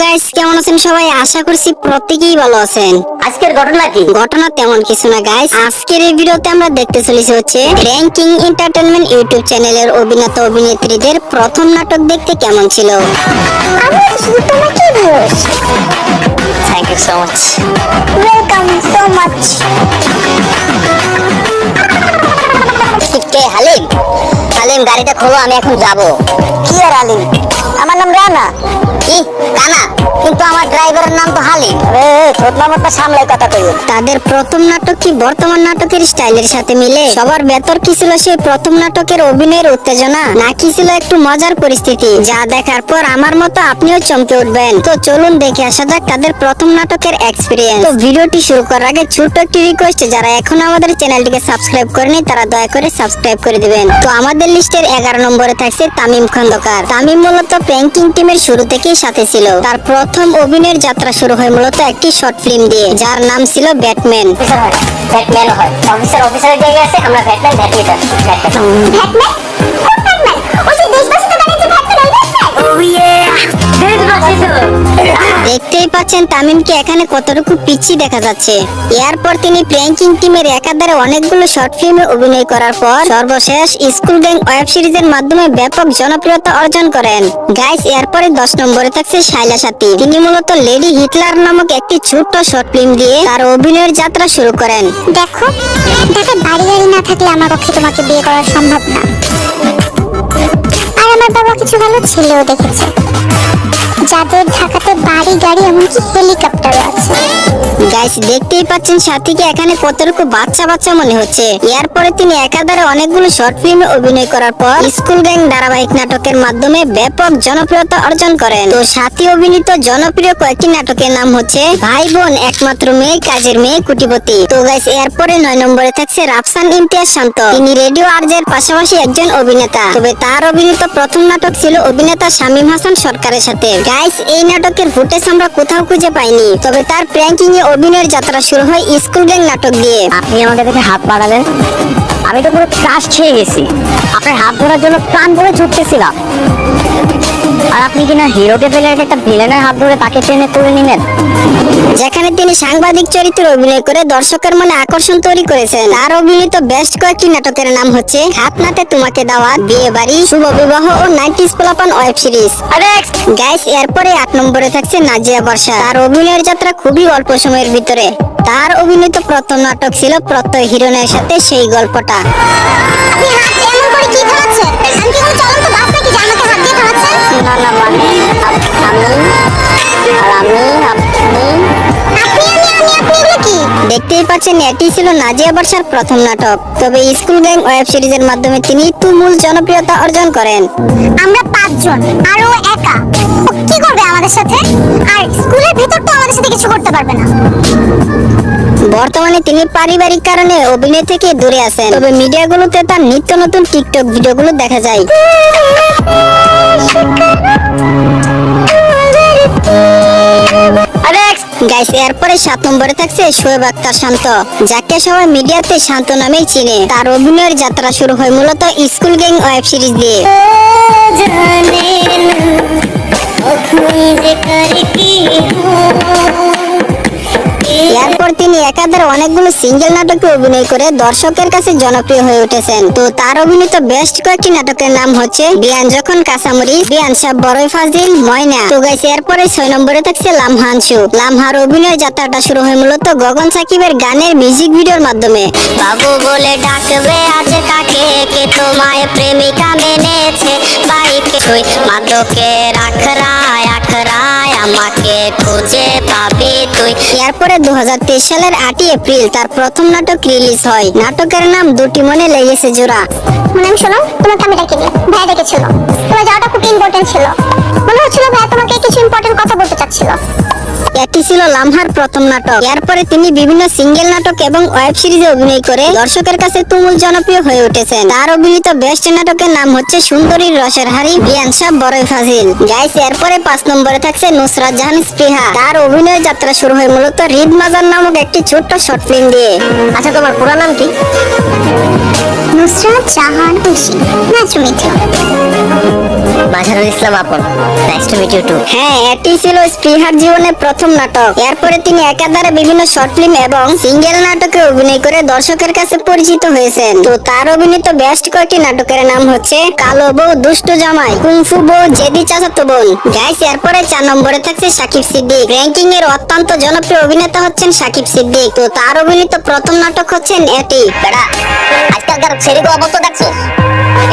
Guys, কেমন আছেন সবাই? আশা করছি প্রত্যেকেই ভালো আছেন। আজকের ঘটনা কি? ঘটনা তেমন কিছু না গাইস। আজকের এই ভিডিওতে আমরা দেখতে চলেছি হচ্ছে র্যাঙ্কিং এন্টারটেইনমেন্ট ইউটিউব চ্যানেলের অভিনেতা অভিনেত্রীদের প্রথম নাটক দেখতে কেমন ছিল। আমি শুধু তোমাকে viewers. Thank you so much. Welcome so much. কে হালিম? হালিম গাড়িটা খোলো, আমি এখন যাব। কি আর হালিম? আমার নাম রানা। কি রানা? কিন্তু আমার ড্রাইভারের নাম তো হালিম। ছোট নামটা সামলাই কথা কইও। তাদের প্রথম নাটক কি বর্তমান নাটকের স্টাইলের সাথে মিলে? সবার ভেতর কি ছিল সেই প্রথম নাটকের অভিনয়ের উত্তেজনা, নাকি ছিল একটু মজার পরিস্থিতি যা দেখার পর আমার মতো আপনিও চমকে উঠবেন? তো চলুন দেখে আসা যাক তাদের প্রথম নাটকের এক্সপেরিয়েন্স। তো ভিডিওটি শুরু করার আগে ছোট্ট একটি রিকোয়েস্ট, যারা এখনো আমাদের চ্যানেলটিকে সাবস্ক্রাইব করেনি তারা দয়া করে সাবস্ক্রাইব করে দিবেন। তো আমাদের লিস্টের 11 নম্বরে থাকছে তামিম খন্দকার। তামিম মূলত প্র্যাঙ্কিং টিমের শুরু থেকেই সাথে ছিল। তার প্রথম অভিনয়ের যাত্রা শুরু হয় মূলত একটি শর্ট ফিল্ম দিয়ে, যার নাম ছিল ব্যাটম্যান। ব্যাটম্যান হয় অফিসারের জায়গায় আছে, আমরা ব্যাটম্যান ব্যাটম্যান ব্যাটম্যান কোন ব্যাটম্যান? ওই যে দেশবাসীতে বানিয়েছে ব্যাটম্যান, ওই ব্যাটম্যান। ও ইয়ে দেশবাসীতে। দেখতেই পাচ্ছেন তামিমকে এখানে কতটুকু পিচ্ছি দেখা যাচ্ছে। এরপর তিনি প্র্যাঙ্কিং টিমের একাধারে অনেকগুলো শর্ট ফিল্মে অভিনয় করার পর সর্বশেষ স্কুল গ্যাং ওয়েব সিরিজের মাধ্যমে ব্যাপক জনপ্রিয়তা অর্জন করেন। গাইস, এরপরে 10 নম্বরে থাকছে শাইলা সাথী। তিনি মূলত লেডি হিটলার নামক একটি ছোট্ট শর্ট ফিল্ম দিয়ে তার অভিনয়ের যাত্রা শুরু করেন। দেখো, ঢাকায় বাড়ি গাড়ি না থাকলে আমার পক্ষে তোমাকে বিয়ে করা সম্ভব না। আর আমার বাবা কিছু ভালো ছেলেও দেখেছে, যাদের ঢাকাতে বাড়ি গাড়ি এমনকি হেলিকপ্টারও আছে। গাইস, দেখতেই পাচ্ছেন সাথীকে এখানে কতটুকু বাচ্চা বাচ্চা মনে হচ্ছে। এরপরে তিনি একাধারে অনেকগুলো শর্ট ফিল্মে অভিনয় করার পর স্কুল গ্যাং ধারাবাহিক নাটকের মাধ্যমে ব্যাপক জনপ্রিয়তা অর্জন করেন। তো সাথী অভিনীত জনপ্রিয় কয়েকটি নাটকের নাম হচ্ছে ভাই বোন, একমাত্র মেয়ে, কাজের মেয়ে, কুটিপতি। তো গাইস, এরপরে 9 নম্বরে থাকছে রাফসান ইমতিয়াজ শান্ত। তিনি রেডিও আরজের পাশাপাশি একজন অভিনেতা, তবে তার অভিনীত প্রথম নাটক ছিল অভিনেতা শামীম হাসান সরকারের সাথে। গাইস, এই নাটকের ফুটেজ আমরা কোথাও খুঁজে পাইনি, তবে তার প্র্যাঙ্কিং এ অভিনয়ের যাত্রা শুরু হয় স্কুল গ্যাং নাটক দিয়ে। আপনি আমাকে দেখে হাত বাড়ালেন, আমি তো পুরো ক্রাশ খেয়ে গেছি। আপনার হাত ধরার জন্য প্রাণ ভরে ছুটতেছিলাম, আর আপনি কিনা হিরোকে ফেলে একটা ভিলেনের হাত ধরে তাকে টেনে তুলে নিলেন। যেখানে তিনি সাংবাদিক চরিত্রে অভিনয় করে দর্শকের মনে আকর্ষণ তৈরি করেছেন। তার অভিনীত বেস্ট কয়েকটি নাটকের নাম হচ্ছে খাতনাতে তোমাকে দাওয়াত, বিয়ে বাড়ি, শুভ বিবাহ ও 90s পোলাপান ওয়েব সিরিজ। গাইস, এরপরে 8 নম্বরে থাকছে নাজিয়া বর্ষা। তার অভিনয়ের যাত্রা খুবই অল্প সময়ের ভিতরে। তার অভিনীত প্রথম নাটক ছিল প্রত্যয় হিরণের সাথে সেই গল্পটা। আপনি হাত এমন করে কি থামাচ্ছেন? আমি কি কোনো চলন্ত বাস নাকি যে আমাকে হাত দিয়ে থামাচ্ছেন? না না, মানে আপনি এগুলো কি? দেখতেই পাচ্ছেন এটি ছিল নাজিয়া বর্ষার প্রথম নাটক, তবে স্কুল গ্যাং ওয়েব সিরিজের মাধ্যমে তিনি তুমুল জনপ্রিয়তা অর্জন করেন। আমরা 5 জন আর ও একা। ও কি করবে আমাদের সাথে? আর স্কুলের ভিতর তো আমাদের সাথে কিছু করতে পারবে না। বর্তমানে তিনি পারিবারিক কারণে অভিনয় থেকে দূরে আছেন, তবে মিডিয়াগুলোতে তার নিত্য নতুন টিকটক ভিডিওগুলো দেখা যায়। গাইস, এরপরে 7 নম্বরে থাকছে শোয়েব আক্তার শান্ত, যাকে সবাই মিডিয়াতে শান্ত নামেই চিনে। তার অভিনয়ের যাত্রা শুরু হয় মূলত স্কুল গ্যাং ওয়েব সিরিজ দিয়ে। এরপর তিনি একাধারে অনেকগুলো সিঙ্গেল নাটকে অভিনয় করে দর্শকের কাছে জনপ্রিয় হয়ে উঠেছেন। তো তার অভিনীত বেস্ট কয়েকটি নাটকের নাম হচ্ছে বিয়ান যখন কাঁচামরিচ, বিয়ান সাহেব বড়ই ফাজিল, ময়না। তো গাইস, এরপরে 6 নম্বরে থাকছে লামহান শো। লামহার অভিনয় যাত্রাটা শুরু হয় মূলত গগন সাকিবের গানের মিউজিক ভিডিওর মাধ্যমে। বাবু বলে ডাকবে আজ তাকে, কে তোমায় প্রেমিকা মেনেছে, বাইকে তুই মাদকের আখড়ায় আখড়ায় আমাকে খুঁজে পাবি তুই। এরপরে 2023 সালের 8 এপ্রিল তার প্রথম নাটক রিলিজ হয়। নাটকের নাম দুটি মনে লেগেছে জোড়া। মানে শোনো, তোমাকে আমি ডাকিনি, ভাই ডেকেছিল। তোমার যাওয়াটা খুব ইম্পর্টেন্ট ছিল। মনে হচ্ছিল ভাই তোমাকে কিছু ইম্পর্টেন্ট কথা বলতে চাচ্ছিল। এটি ছিল লামহার প্রথম নাটক। এরপরে তিনি বিভিন্ন সিঙ্গেল নাটক এবং ওয়েব সিরিজে অভিনয় করে দর্শকের কাছে তুমুল জনপ্রিয় হয়ে উঠেছেন। তার অভিনীত বেস্ট নাটকের নাম হচ্ছে সুন্দরীর রসের হাড়ি, বিয়ান সাহেব বড়ই ফাজিল। গাইস, এরপরে 5 নম্বরে থাকছে নুসরাত জাহান স্পৃহা। তার অভিনয়ের যাত্রা শুরু হয় মূলত রিদ মাজার নামক একটি ছোট্ট শর্ট ফিল্ম দিয়ে। আচ্ছা, তোমার পুরো নাম কি? নুসরাত জাহান খুশি, নাজমিতা। Majharul Islam Apon. Nice to meet you too. হ্যাঁ, এটি ছিল স্পৃহার জীবনের প্রথম নাটক। এরপরে তিনি একাধারে বিভিন্ন শর্ট ফিল্ম এবং সিঙ্গেল নাটকে অভিনয় করে দর্শকের কাছে পরিচিত হয়েছেন। তো তার অভিনীত বেস্ট কয়েকটি নাটকের নাম হচ্ছে কালো বউ, দুষ্টু জামাই, কুংফু বউ, জেদি চাচাতো বোন। গাইস, এরপরে 4 নম্বরে থাকছে সাকিব সিদ্দিক। র্যাঙ্কিং এর অত্যন্ত জনপ্রিয় অভিনেতা হচ্ছেন সাকিব সিদ্দিক। তো তার অভিনীত প্রথম নাটক হচ্ছেন এটি। বেটা আজকালকার ছেলেগুলো অবস্থা দেখছো?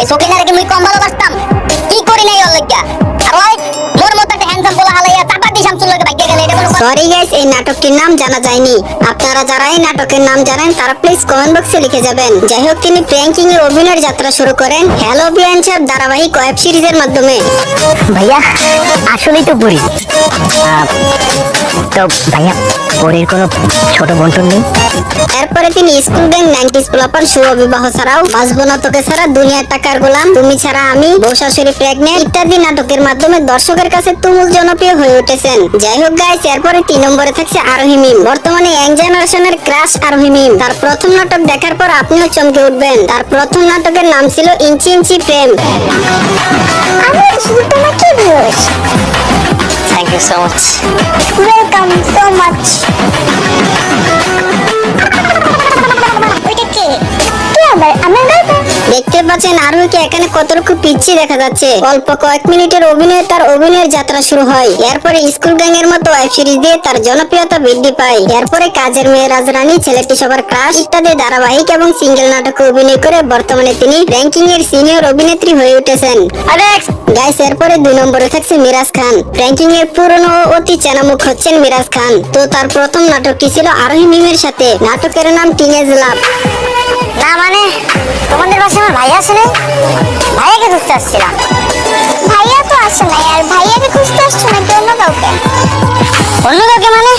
এই সকিনারে কি মুই কম ভালোবাসতাম? কি করি নাই ওর লইগা? আর ওই মোর মতো একটা হ্যান্ডসাম পোলা হালাইয়া চাপা দি শামসুর লগে ভাগ্যে গেলে এটা কোনো কথা? সরি গাইস, এই নাটকটির নাম জানা যায়নি। আপনারা যারা এই নাটকের নাম জানেন তারা প্লিজ কমেন্ট বক্সে লিখে যাবেন। যাই হোক, তিনি প্র্যাঙ্কিং এর অভিনয়ের যাত্রা শুরু করেন হ্যালো বিয়ানচার ধারাবাহিক ওয়েব সিরিজের মাধ্যমে। ভাইয়া আসলেই তো বুড়ি। তো ভাইয়া পরের কোনো ছোট বন্টন নেই? এরপরে তিনি স্কুল গ্যাং, 90s প্লাপার, শুভ বিবাহ ছাড়াও, বাঁচবো না তোকে ছাড়া, দুনিয়ার টাকার গোলাম, তুমি ছাড়া আমি, বউ শাশুড়ি প্রেগনেন্ট ইত্যাদি নাটকের মাধ্যমে দর্শকের কাছে তুমুল জনপ্রিয় হয়ে উঠেছেন। যাই হোক গাইস, এরপরে 3 নম্বরে থাকছে আরোহী মিম। বর্তমানে ইয়াং জেনারেশনের ক্রাশ আরোহী মিম। তার প্রথম নাটক দেখার পর আপনিও চমকে উঠবেন। তার প্রথম নাটকের নাম ছিল ইঞ্চি ইঞ্চি প্রেম। আমি শুধু তোমাকে viewers thank you so much. Welcome so much. ওইটা কে? কে আবার? আমার গার্লফ্রেন্ড। দেখতে পাচ্ছেন আরোহীকে এখানে কতটুকু পিচ্ছি দেখা যাচ্ছে। অল্প কয়েক মিনিটের অভিনয়ে তার অভিনয়ের যাত্রা শুরু হয়। এরপরে স্কুল গ্যাং এর মতো ওয়েব সিরিজ দিয়ে তার জনপ্রিয়তা বৃদ্ধি পায়। এরপরে কাজের মেয়ে, রাজরানী, ছেলেটি সবার ক্রাশ ইত্যাদি ধারাবাহিক এবং সিঙ্গেল নাটকে অভিনয় করে বর্তমানে তিনি র্যাঙ্কিং এর সিনিয়র অভিনেত্রী হয়ে উঠেছেন। গাইস, এরপরে 2 নম্বরে থাকছে মিরাজ খান। র্যাঙ্কিং এর পুরনো ও অতি চেনা মুখ হচ্ছেন মিরাজ খান। তো তার প্রথম নাটকটি ছিল আরোহী মিমের সাথে। নাটকের নাম টিনেজ লাভ। না মানে তোমাদের পাশে আমার ভাই আছে না? ভাইয়াকে খুঁজতে আসছিলাম। ভাইয়া তো আসে নাই, আর ভাইয়াকে খুঁজতে আসছো নাকি অন্য কাউকে? অন্য কাউকে মানে?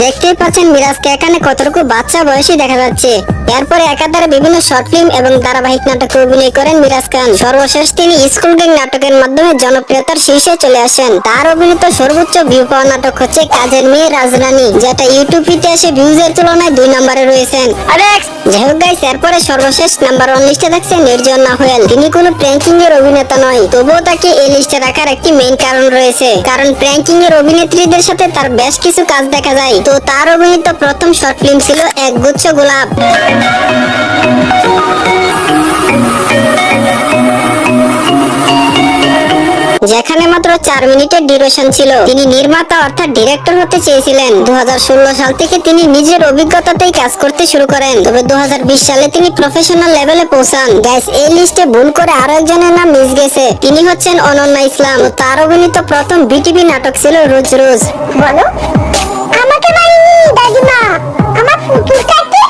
দেখতেই পাচ্ছেন মিরাজকে এখানে কতটুকু বাচ্চা বয়সী দেখা যাচ্ছে। এরপরে একাধারে বিভিন্ন শর্ট ফিল্ম এবং ধারাবাহিক নাটকে অভিনয় করেন মিরাজ খান। সর্বশেষ তিনি স্কুল গ্যাং নাটকের মাধ্যমে জনপ্রিয়তার শীর্ষে চলে আসেন। তার অভিনীত সর্বোচ্চ ভিউ পাওয়া নাটক হচ্ছে কাজের মেয়ে, রাজরানী, যেটা ইউটিউব ইতিহাসে ভিউজের তুলনায় 2 নম্বরে রয়েছেন। যাই হোক গাইস, এরপরে সর্বশেষ নাম্বার 1 লিস্টে থাকছে নির্জন নাহুয়েল। তিনি কোনো প্র্যাঙ্কিং এর অভিনেতা নয়, তবুও তাকে এই লিস্টে রাখার একটি মেইন কারণ রয়েছে। কারণ প্র্যাঙ্কিং এর অভিনেত্রীদের সাথে তার বেশ কিছু কাজ দেখা যায়। তো তার অভিনীত প্রথম শর্ট ফিল্ম ছিল একগুচ্ছ গোলাপ। যেখানে মাত্র 4 মিনিটের ডিউরেশন ছিল। তিনি নির্মাতা অর্থাৎ ডিরেক্টর হতে চেয়েছিলেন। 2016 সাল থেকে তিনি নিজের অভিজ্ঞতাতেই কাজ করতে শুরু করেন। তবে 2020 সালে তিনি প্রফেশনাল লেভেলে পৌঁছান। গাইস, এই লিস্টে ভুল করে আরো একজনের নাম মিস গেছে। তিনি হচ্ছেন অনন্যা ইসলাম। তো তার অভিনীত প্রথম বিটিভি নাটক ছিল রোজ রোজ। বলো, আমাকে মারিনি দাদিমা, আমার পুতুলটাকে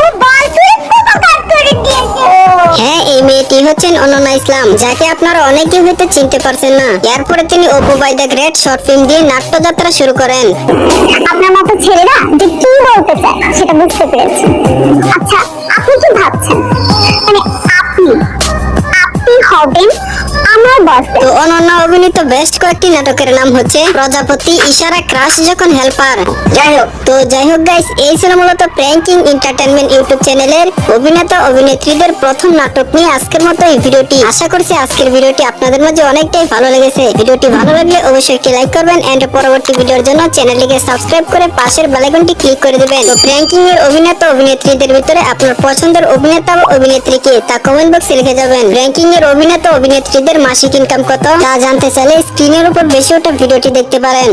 ও বল তুলে পুরো কাট করে দিয়েছে। হ্যাঁ, এই মেয়েটি হচ্ছেন অনন্যা ইসলাম, যাকে আপনারা অনেকে হয়তো চিনতে পারছেন না। এরপরে তিনি Apu by the great short film দিয়ে নাট্যযাত্রা শুরু করেন। আপনার মতো ছেলেরা যে কি বলতে চায় সেটা বুঝতে পেরেছি। আচ্ছা, আপনি কি ভাবছেন? মানে আপনি হবেন আমার বস? তো অনন্যা অভিনীত বেস্ট কয়েকটি নাটকের নাম হচ্ছে প্রজাপতি, ইশারা, ক্রাশ, যখন হেল্পার। যাই হোক গাইস, এই ছিল মূলত প্র্যাঙ্কিং এন্টারটেইনমেন্ট ইউটিউব চ্যানেলের অভিনেতা অভিনেত্রীদের প্রথম নাটক নিয়ে আজকের মতো এই ভিডিওটি। আশা করছি আজকের ভিডিওটি আপনাদের মাঝে অনেকটাই ভালো লেগেছে। ভিডিওটি ভালো লাগলে অবশ্যই একটি লাইক করবেন এন্ড পরবর্তী ভিডিওর জন্য চ্যানেলটিকে সাবস্ক্রাইব করে পাশের বেল আইকনটি ক্লিক করে দিবেন। তো প্র্যাঙ্কিং এর অভিনেতা অভিনেত্রীদের ভিতরে আপনার পছন্দের অভিনেতা ও অভিনেত্রী কে তা কমেন্ট বক্সে লিখে যাবেন। প্র্যাঙ্কিং এর অভিনেতা অভিনেত্রীদের মাসিক ইনকাম কত তা জানতে চাইলে স্ক্রিনের উপর বেশি ওটা ভিডিওটি দেখতে পারেন।